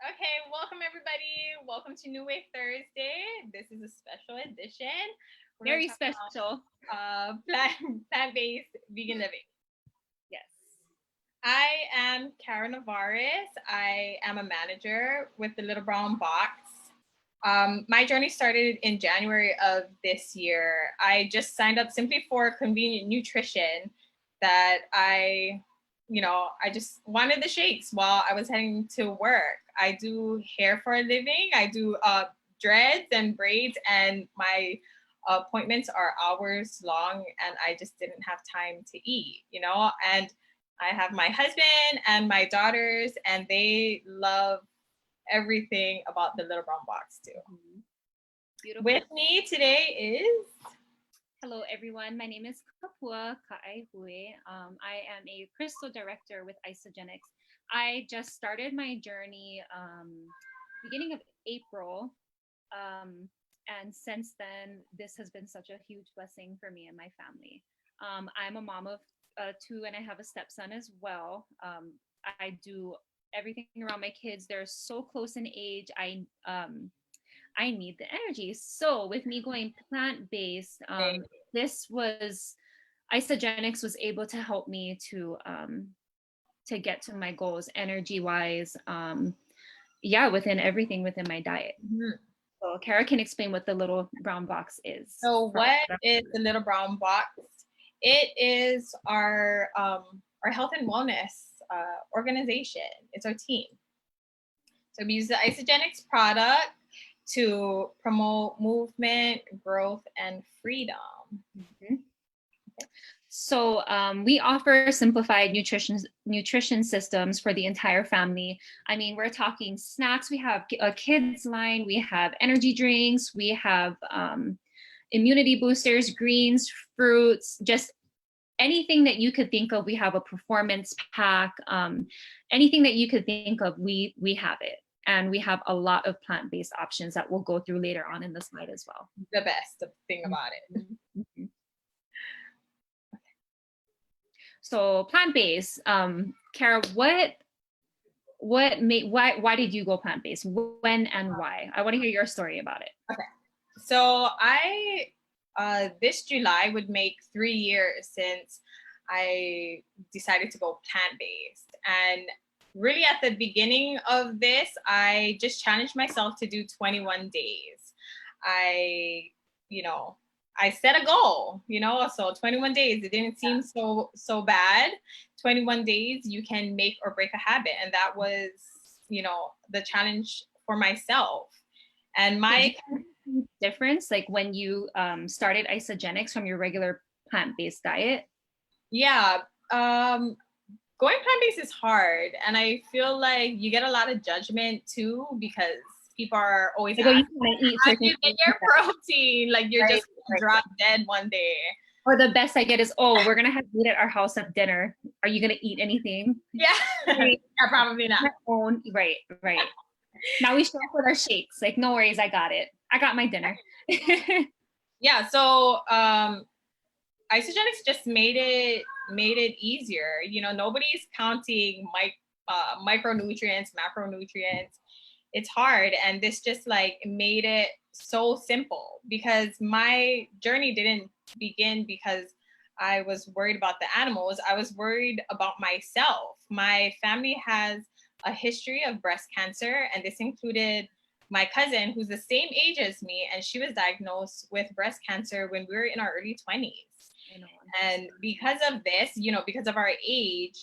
Okay, welcome everybody. Welcome to New Wave Thursday. This is a special edition. We're going to Very talk special. about plant-based vegan living. Yes. I am Karen Navarez. I am a manager with the Little Brown Box. My journey started in January of this year. I just signed up simply for convenient nutrition that I just wanted the shakes while I was heading to work. I do hair for a living. I do dreads and braids, and my appointments are hours long, and I just didn't have time to eat, and I have my husband and my daughters, and they love everything about the Little Brown Box too. Beautiful. With me today is... Hello, everyone. My name is Kapua Ka'aihui. I am a crystal director with Isogenics. I just started my journey beginning of April. And since then, this has been such a huge blessing for me and my family. I'm a mom of two, and I have a stepson as well. I do everything around my kids. They're so close in age. I need the energy. So with me going plant-based, this was Isogenics was able to help me to get to my goals energy-wise. Within everything within my diet. Mm-hmm. So Kara can explain what the Little Brown Box is. So what is the Little Brown Box? It is our health and wellness organization. It's our team. So we use the Isogenics product to promote movement, growth, and freedom. Mm-hmm. Okay. So we offer simplified nutrition systems for the entire family. I mean, we're talking snacks. We have a kids line. We have energy drinks. We have immunity boosters, greens, fruits, just anything that you could think of. We have a performance pack. Anything that you could think of, we have it. And we have a lot of plant-based options that we'll go through later on in the slide as well. The best thing about it. Mm-hmm. So plant-based, Kara, why did you go plant-based? When and why? I want to hear your story about it. Okay. So I, this July would make 3 years since I decided to go plant-based. And really at the beginning of this, I just challenged myself to do 21 days. I set a goal, so 21 days, it didn't seem so bad. 21 days, you can make or break a habit. And that was, the challenge for myself. And my difference, like when you started Isogenics from your regular plant-based diet? Yeah, going plant-based is hard. And I feel like you get a lot of judgment too, because people are always asking, how do you get your protein? Like you're just gonna drop dead one day. Or the best I get is, oh, we're gonna have meat at our house at dinner. Are you gonna eat anything? Yeah, yeah, probably not. Right. Now we show up with our shakes. Like, no worries, I got it. I got my dinner. Yeah, so Isogenics just made it easier. Nobody's counting micronutrients, macronutrients. It's hard, and this just like made it so simple, because my journey didn't begin because I was worried about the animals. I was worried about myself. My family has a history of breast cancer, and this included my cousin, who's the same age as me, and she was diagnosed with breast cancer when we were in our early 20s. And because of this, because of our age,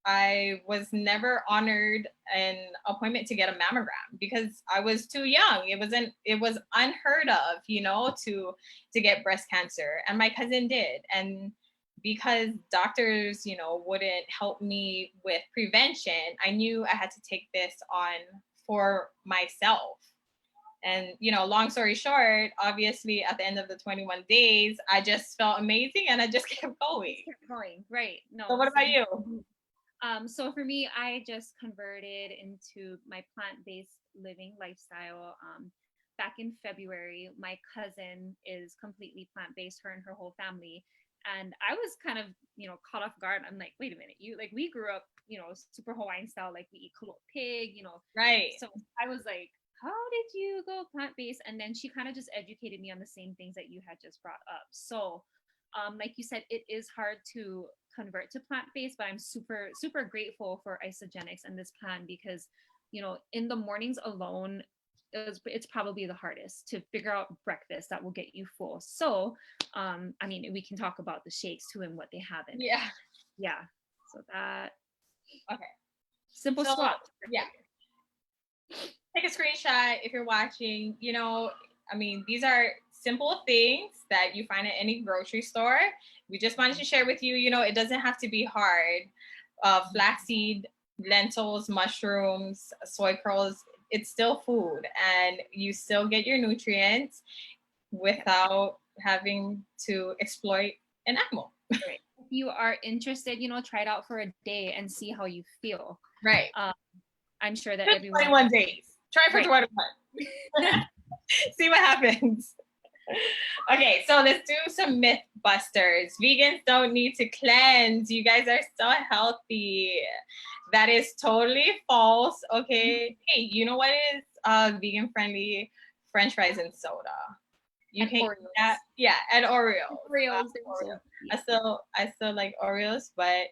I was never honored an appointment to get a mammogram because I was too young. It was unheard of, to get breast cancer. And my cousin did. And because doctors, wouldn't help me with prevention, I knew I had to take this on for myself. And, long story short, obviously at the end of the 21 days, I just felt amazing and I just kept going. Right. No. So what about you? So for me, I just converted into my plant-based living lifestyle. Back in February, my cousin is completely plant-based, her and her whole family. And I was kind of, caught off guard. I'm like, wait a minute, we grew up super Hawaiian style, like we eat kalo pig, Right. So I was like, how did you go plant-based? And then she kind of just educated me on the same things that you had just brought up. So like you said, it is hard to convert to plant-based, but I'm super, super grateful for Isogenics and this plan because, in the mornings alone, it's probably the hardest to figure out breakfast that will get you full. So, I mean, we can talk about the shakes too and what they have in it. Yeah. Yeah. So that. Okay. Simple swap. Yeah. Take a screenshot if you're watching. I mean, these are simple things that you find at any grocery store. We just wanted to share with you, it doesn't have to be hard. Flaxseed, lentils, mushrooms, soy curls, it's still food and you still get your nutrients without having to exploit an animal. Right. If you are interested, try it out for a day and see how you feel. Right. I'm sure that everyone 21 days. Try for 21. See what happens. Okay, so let's do some myth busters. Vegans don't need to cleanse. You guys are so healthy. That is totally false. Okay. Hey, you know what is vegan friendly? French fries and soda. You can eat that. Yeah, and Oreos. Oreos. I still like Oreos, but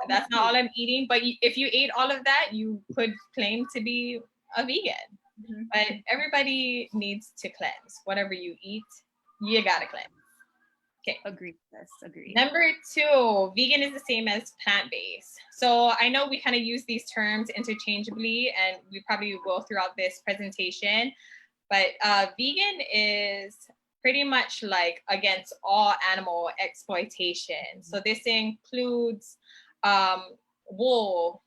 that's not all I'm eating. But if you ate all of that, you could claim to be a vegan. Mm-hmm. But everybody needs to cleanse. Whatever you eat, you gotta cleanse. Okay. Agree. Yes, agree. Number 2, vegan is the same as plant-based. So I know we kind of use these terms interchangeably, and we probably will throughout this presentation. But vegan is pretty much like against all animal exploitation. So this includes wool,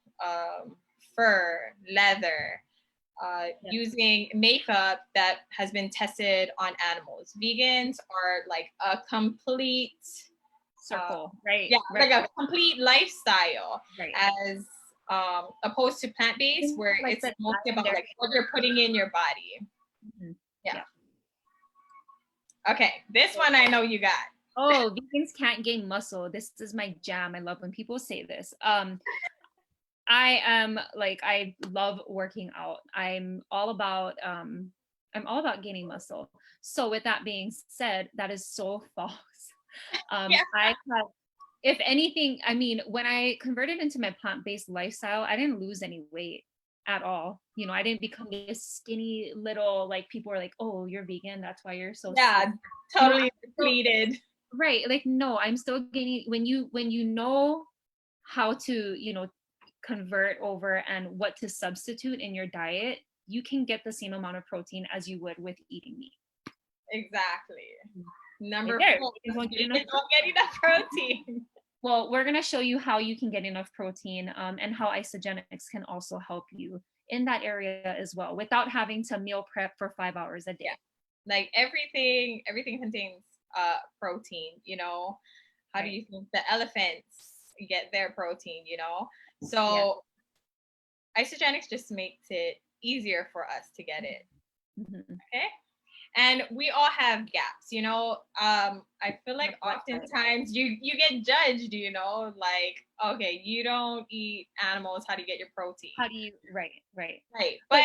fur, leather, using makeup that has been tested on animals. Vegans are like a complete circle, right? Yeah, right. Like a complete lifestyle, right. As opposed to plant-based, where like it's mostly about like what you're putting in your body. Mm-hmm. Yeah. Okay, this one I know you got. Oh, vegans can't gain muscle. This is my jam. I love when people say this. I love working out. I'm all about gaining muscle. So with that being said, that is so false. If anything, I mean, when I converted into my plant-based lifestyle, I didn't lose any weight at all. I didn't become this skinny little, like people were like, oh, you're vegan, that's why you're so skinny. Totally depleted. Right. Like, no, I'm still gaining. When you know how to, convert over and what to substitute in your diet, you can get the same amount of protein as you would with eating meat. Exactly. Number 4, you don't get enough protein. Well, we're going to show you how you can get enough protein and how Isogenics can also help you in that area as well without having to meal prep for 5 hours a day. Yeah. Like everything contains protein, How do you think the elephants get their protein, So Isogenics just makes it easier for us to get it. Mm-hmm. Okay. And we all have gaps, I feel like oftentimes you get judged, like, okay, you don't eat animals, how do you get your protein? How do you, right. But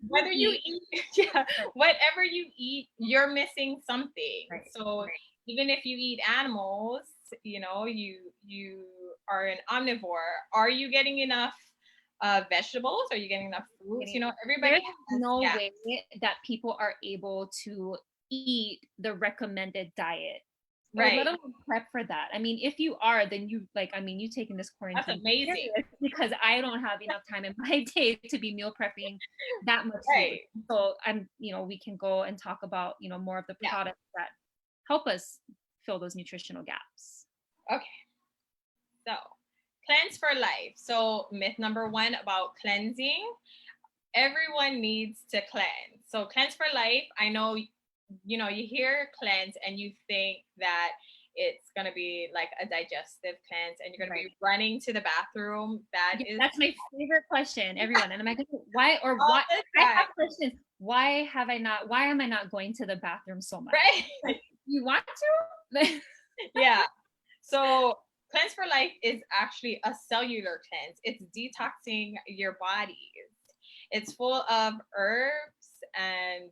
whether you eat, whatever you eat, you're missing something. Right. So even if you eat animals, you are an omnivore, are you getting enough vegetables? Are you getting enough fruits? Everybody has no way that people are able to eat the recommended diet. Right. Let alone prep for that. I mean, if you are, then you taking this quarantine. That's amazing. Because I don't have enough time in my day to be meal prepping that much food. So we can go and talk about, more of the products that help us fill those nutritional gaps. Okay. So cleanse for life. So myth number 1 about cleansing. Everyone needs to cleanse. So cleanse for life. I know, you hear cleanse and you think that it's going to be like a digestive cleanse and you're going to be running to the bathroom. That's my favorite question, everyone. And I'm like, why? I have questions. Why am I not going to the bathroom so much? Right. Like, you want to? Yeah. So Cleanse for Life is actually a cellular cleanse. It's detoxing your body. It's full of herbs and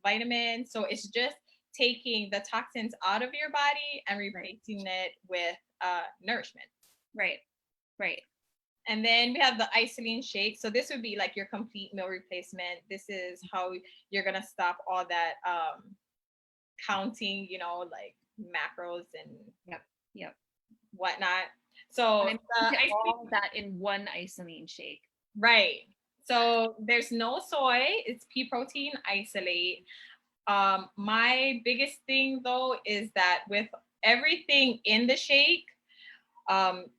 vitamins. So it's just taking the toxins out of your body and replacing it with nourishment. Right. Right. And then we have the isolene shake. So this would be like your complete meal replacement. This is how you're going to stop all that counting, you know, like macros and whatnot. So all that in one isolene shake. Right. So there's no soy. It's pea protein isolate. My biggest thing though is that with everything in the shake,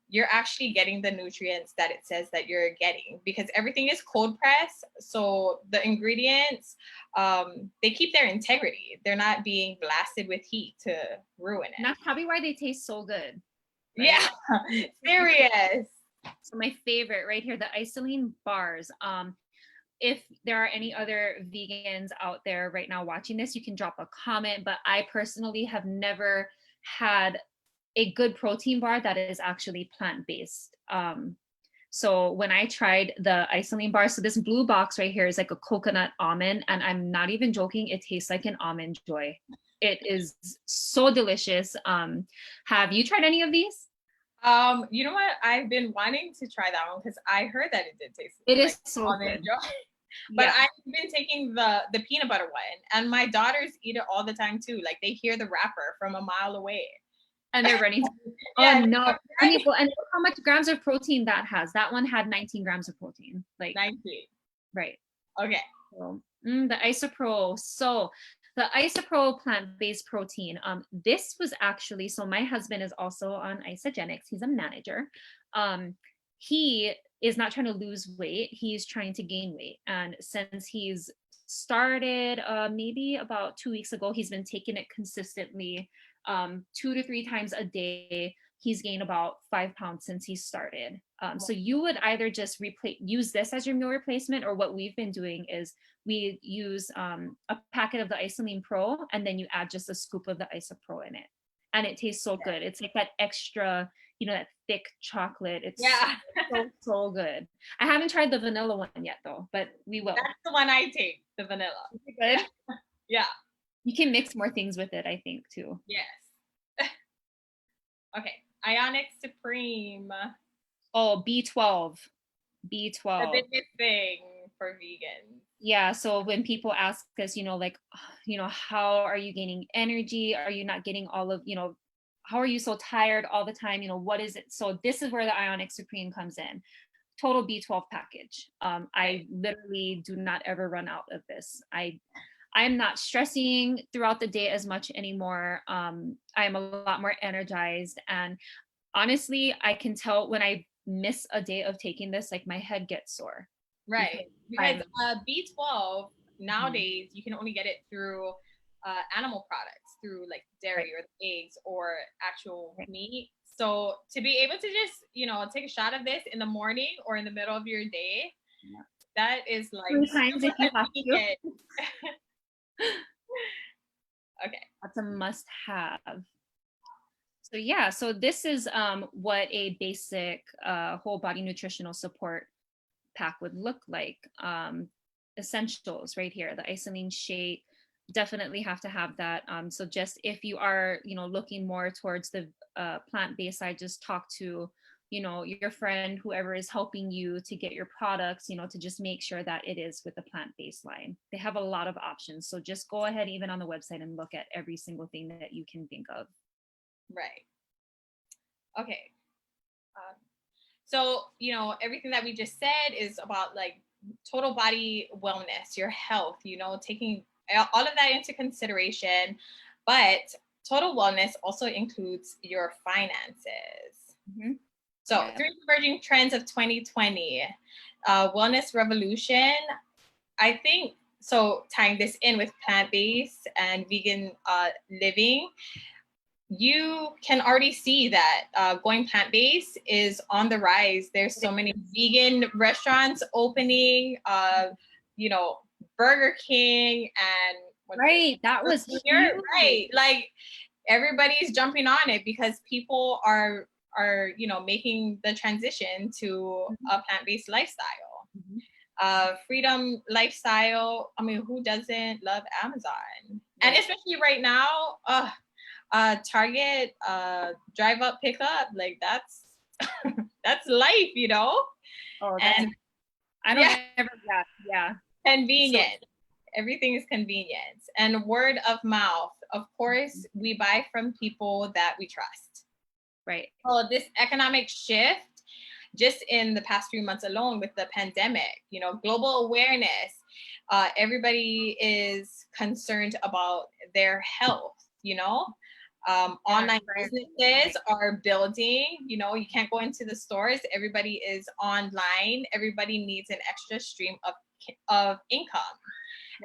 you're actually getting the nutrients that it says that you're getting, because everything is cold pressed. So the ingredients, they keep their integrity. They're not being blasted with heat to ruin it. And that's probably why they taste so good. Right? Yeah, serious. So my favorite right here, the isolene bars. If there are any other vegans out there right now watching this, you can drop a comment. But I personally have never had a good protein bar that is actually plant-based. So when I tried the isolene bar, so this blue box right here is like a coconut almond, and I'm not even joking, it tastes like an Almond Joy. It is so delicious. Have you tried any of these? You know what? I've been wanting to try that one because I heard that it did taste. It like is so good. But yeah. I've been taking the peanut butter one, and my daughters eat it all the time too. Like they hear the wrapper from a mile away. And they're running. Yeah, oh no! And look how much grams of protein that has. That one had 19 grams of protein. Like 19. Right. Okay. So, the Isopro. So the Isopro plant-based protein. This was actually, so my husband is also on Isagenix. He's a manager. He is not trying to lose weight. He's trying to gain weight. And since he's started maybe about 2 weeks ago, he's been taking it consistently 2 to 3 times a day. He's gained about 5 pounds since he started. So you would either just use this as your meal replacement, or what we've been doing is we use a packet of the Isolene Pro, and then you add just a scoop of the Isopro in it. And it tastes so good. It's like that extra, that thick chocolate. It's so good. I haven't tried the vanilla one yet though, but we will. That's the one I take, the vanilla. Is it good? Yeah. You can mix more things with it, I think, too. Yes. Okay. Ionic Supreme. Oh, B12. B12. The biggest thing for vegans. Yeah. So when people ask us, how are you gaining energy? Are you not getting all of, how are you so tired all the time? What is it? So this is where the Ionic Supreme comes in. Total B12 package. I literally do not ever run out of this. I'm not stressing throughout the day as much anymore. I'm a lot more energized. And honestly, I can tell when I miss a day of taking this, like my head gets sore. Right. Because B12 nowadays, you can only get it through animal products, through like dairy or eggs or actual meat. So to be able to just, take a shot of this in the morning or in the middle of your day, that is like 3 times if you have to. Okay. That's a must have. So yeah, so this is what a basic whole body nutritional support pack would look like. Essentials right here, the Isolene shake, definitely have to have that. So just if you are, looking more towards the plant-based side, just talk to your friend, whoever is helping you to get your products, to just make sure that it is with the plant-based line. They have a lot of options. So just go ahead, even on the website, and look at every single thing that you can think of. Right. Okay. So, everything that we just said is about like total body wellness, your health, taking all of that into consideration. But total wellness also includes your finances. Mm-hmm. So 3 emerging trends of 2020, wellness revolution. I think, so tying this in with plant-based and vegan living, you can already see that going plant-based is on the rise. There's so many vegan restaurants opening, Burger King and that was here, right. Like everybody's jumping on it because people are are, you know, making the transition to a plant-based lifestyle. Freedom lifestyle. I mean, who doesn't love Amazon? Right. And especially right now, Target, drive up, pick up, like that's that's life, you know. Oh, that's, and I don't ever. Yeah. Convenient. So, everything is convenience and word of mouth. Of course, we buy from people that we trust. Right. So this economic shift, just in the past few months alone with the pandemic, you know, global awareness, everybody is concerned about their health, you know. Online businesses are building, you know, you can't go into the stores. Everybody is online. Everybody needs an extra stream of income.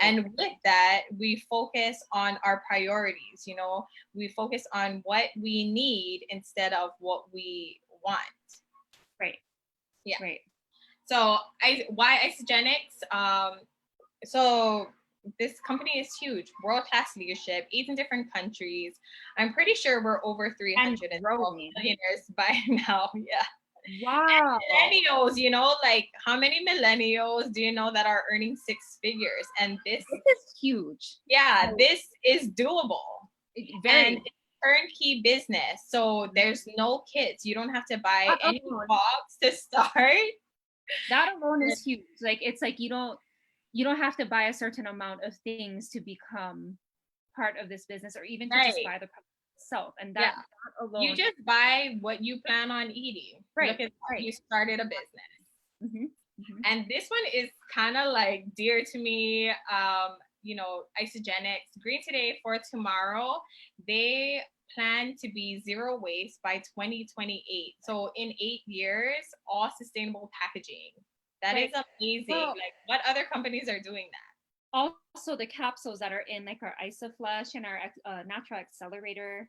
And with that, we focus on our priorities, you know, we focus on what we need instead of what we want. Right. Yeah. Right. So why Isogenics? So this company is huge, world-class leadership, 8 different countries. I'm pretty sure we're over 312 millionaires by now. Yeah. Wow. And millennials, you know, like how many millennials do you know that are earning 6 figures? And this is huge. Yeah, this is doable. Very. And it's turnkey business. So there's no kits. You don't have to buy any box to start. That alone is huge. Like it's like you don't have to buy a certain amount of things to become part of this business, or even to just buy the product itself. And that alone, you just buy what you plan on eating. Right. Look at how you started a business. And this one is kind of like dear to me. You know, Isogenics, Green Today for Tomorrow, they plan to be zero waste by 2028. So in 8 years, all sustainable packaging. That is amazing. Well, like, what other companies are doing that? Also, the capsules that are in like our IsoFlush and our natural accelerator.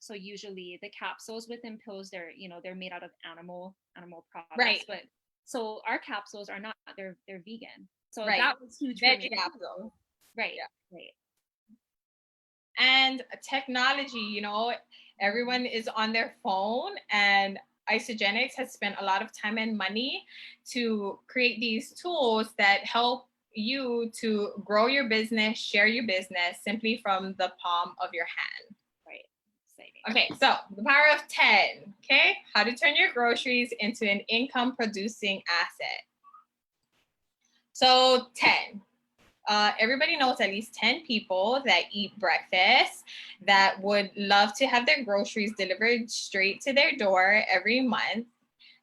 So usually the capsules within pills, they're made out of animal products. Right. But so our capsules are not. They're vegan. So that was huge for me. Capsule. Right. Yeah. Right. And technology, you know, everyone is on their phone, and Isogenics has spent a lot of time and money to create these tools that help you to grow your business, share your business simply from the palm of your hand. Right. Exciting. Okay, so the power of 10. Okay, how to turn your groceries into an income producing asset. So 10. Everybody knows at least 10 people that eat breakfast that would love to have their groceries delivered straight to their door every month.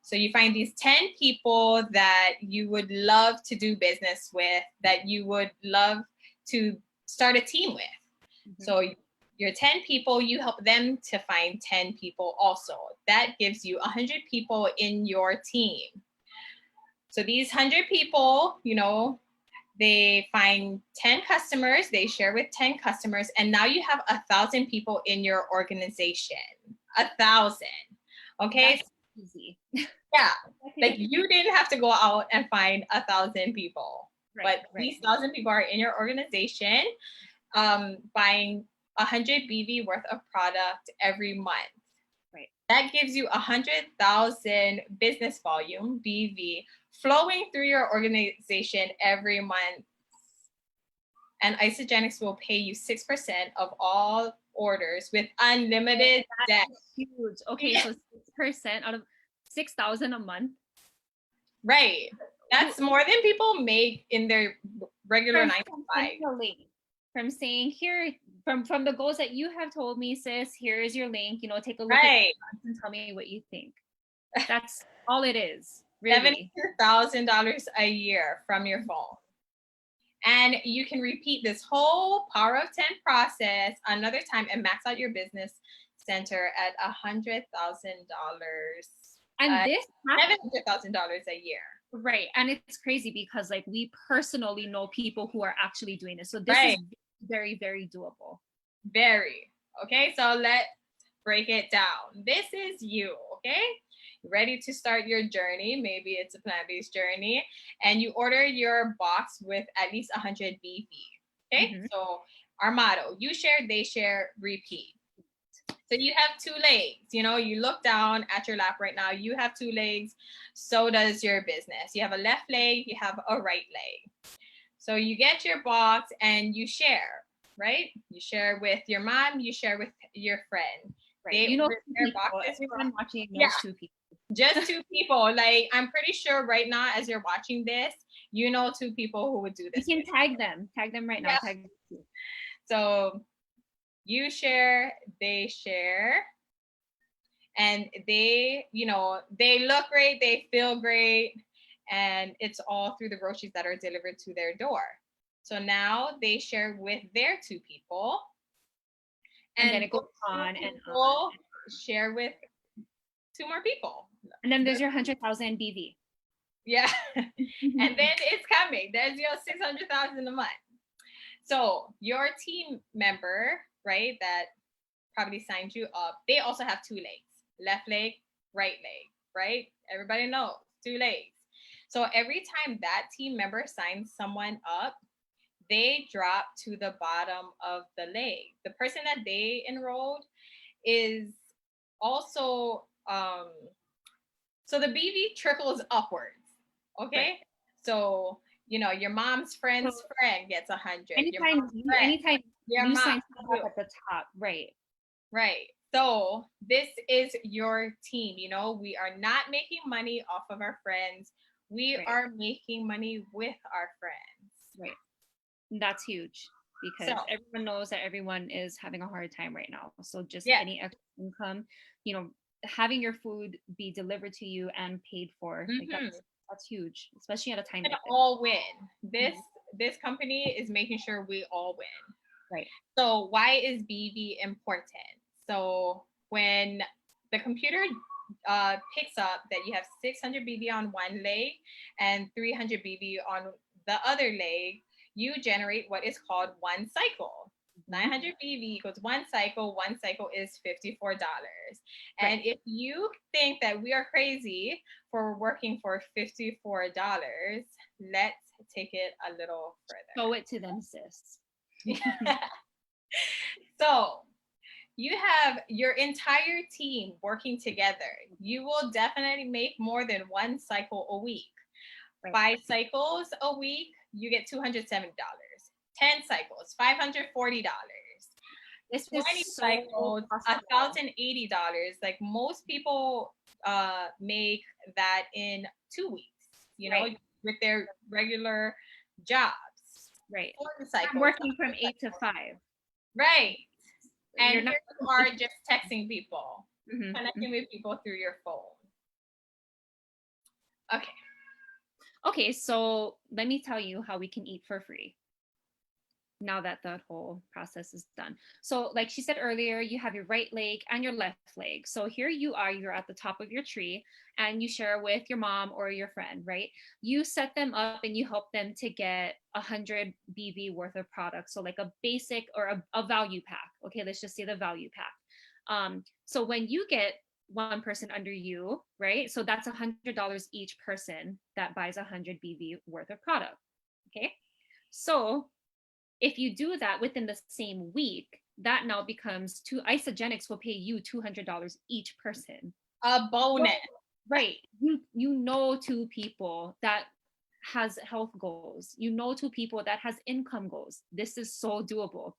So you find these 10 people that you would love to do business with, that you would love to start a team with. So your 10 people, you help them to find 10 people also. That gives you 100 people in your team. So these 100 people, you know, they find 10 customers, they share with 10 customers, and now you have 1,000 people in your organization. 1,000. Okay. That's easy. Yeah. Like you didn't have to go out and find 1,000 people. Right, but these 1,000 people are in your organization, buying 100 BV worth of product every month. Right. That gives you 100,000 business volume, BV, flowing through your organization every month. And Isogenics will pay you 6% of all orders with unlimited debt. Huge. Okay, so 6% out of 6,000 a month. Right. That's more than people make in their regular 9 to 5. From saying here, from the goals that you have told me, sis, here is your link, you know, take a look at it and tell me what you think. That's all it is. Really. $72,000 a year from your phone. And you can repeat this whole Power of 10 process another time and max out your business center at $100,000. And this $700,000 a year. Right. And it's crazy because like we personally know people who are actually doing this. So this is very, very doable. Very. Okay, so let's break it down. This is you, okay? Ready to start your journey. Maybe it's a plant-based journey, and you order your box with at least 100 BV. Okay, so our motto: you share, they share, repeat. So you have two legs, you know, you look down at your lap right now, you have two legs, so does your business. You have a left leg, you have a right leg. So you get your box and you share, right? You share with your mom, you share with your friend. Right. They You know, order two their people. boxes Everyone watching yeah, knows two people. just two people. Like, I'm pretty sure right now, as you're watching this, you know two people who would do You this. can tag them. Tag them right now. Yeah. Tag them. So you share, they share, and they, you know, they look great, they feel great, and it's all through the groceries that are delivered to their door. So now they share with their two people, And then it goes on and on. share with two more people. And then there's your 100,000 BV. Yeah. And then it's coming. There's your 600,000 a month. So your team member, right, that probably signed you up, they also have two legs, left leg, right leg, right? Everybody knows two legs. So every time that team member signs someone up, they drop to the bottom of the leg. The person that they enrolled is also, so the BV trickles upwards, okay? Right. So, you know, your mom's friend's friend gets 100. Anytime you sign up at the top, right? Right. So this is your team. You know, we are not making money off of our friends. We are making money with our friends. Right. And that's huge because everyone knows that everyone is having a hard time right now. So just any extra income, you know, having your food be delivered to you and paid for, like that's huge, especially at a time like this. All win. This company is making sure we all win. Right. So why is BV important? So when the computer picks up that you have 600 BV on one leg and 300 BV on the other leg, you generate what is called one cycle. 900 BV equals one cycle. One cycle is $54. And if you think that we are crazy for working for $54, let's take it a little further. Show it to them, sis. So you have your entire team working together. You will definitely make more than one cycle a week. 5 cycles a week, you get $270. 10 cycles, $540. 20 cycles, $1,080. Like, most people make that in 2 weeks, you know, with their regular jobs. Right. I'm working from 8 to 5. Right. And here you are just texting people, connecting with people through your phone. Okay. Okay, so let me tell you how we can eat for free now that that whole process is done. So like she said earlier, you have your right leg and your left leg. So here you are, you're at the top of your tree and you share with your mom or your friend, right? You set them up and you help them to get 100 BV worth of products. So like a basic or a value pack. Okay, let's just say the value pack. So when you get one person under you, right? So that's $100 each person that buys 100 BV worth of product. Okay, so if you do that within the same week, that now becomes Isogenics will pay you $200 each person. A bonus. Right. You know two people that has health goals. You know two people that has income goals. This is so doable.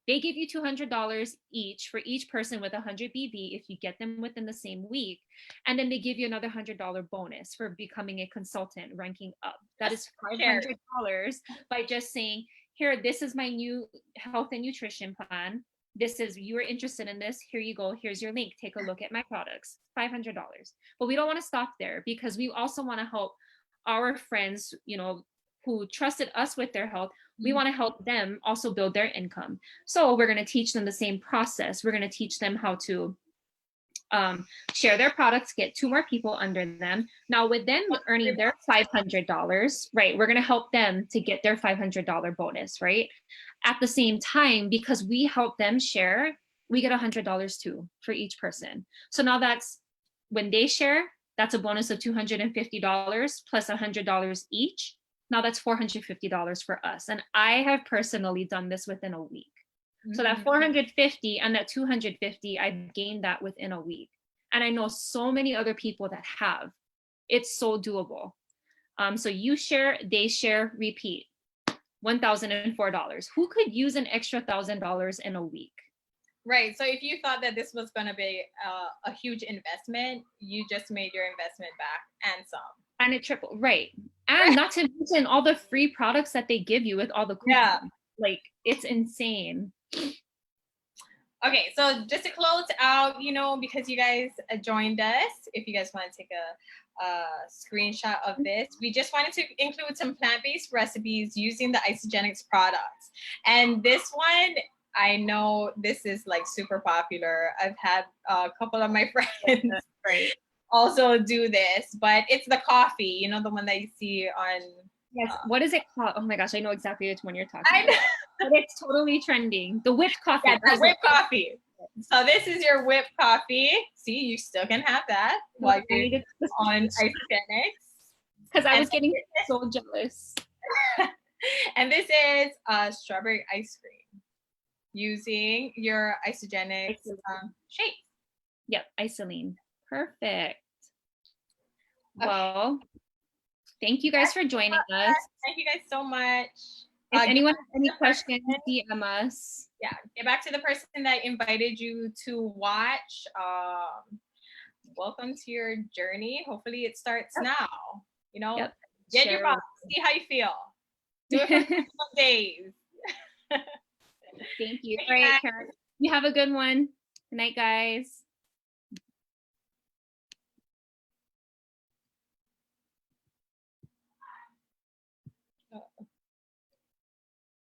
They give you $200 each for each person with 100 BV if you get them within the same week. And then they give you another $100 bonus for becoming a consultant, ranking up. That is $500 by just saying, here, this is my new health and nutrition plan. This is, you are interested in this. Here you go. Here's your link. Take a look at my products. $500. But we don't want to stop there because we also want to help our friends, you know, who trusted us with their health. We want to help them also build their income. So we're going to teach them the same process. We're going to teach them how to share their products, get 2 more people under them. Now with them earning their $500, right, we're going to help them to get their $500 bonus, right? At the same time, because we help them share, we get $100 too for each person. So now that's, when they share, that's a bonus of $250 plus $100 each. Now that's $450 for us. And I have personally done this within a week. So that 450 and that 250, I've gained that within a week. And I know so many other people that have. It's so doable. So you share, they share, repeat. $1,004. Who could use an extra $1,000 in a week? Right. So if you thought that this was going to be a huge investment, you just made your investment back and some. And it tripled, right? And not to mention all the free products that they give you with all the coupons. Yeah. Like, it's insane. Okay, so just to close out, you know, because you guys joined us, if you guys want to take a screenshot of this, we just wanted to include some plant-based recipes using the Isogenics products. And this one, I know this is like super popular. I've had a couple of my friends also do this, but it's the coffee, you know, the one that you see on. Yes. What is it called? Oh my gosh, I know exactly which one you're talking about. But it's totally trending. The whipped coffee. Yeah, the whipped coffee. So this is your whipped coffee. See, you still can have that while you're on Isogenics. Because I was getting so jealous. And this is strawberry ice cream using your Isogenics shake. Yep, isoline. Perfect. Okay. Well, thank you guys for joining us. Thank you guys so much. If anyone has any questions, DM us. Yeah, get back to the person that invited you to watch. Welcome to your journey. Hopefully it starts now. You know, get your box, see how you feel. Do it for some days. Thank you. All right, Karen. You have a good one. Good night, guys.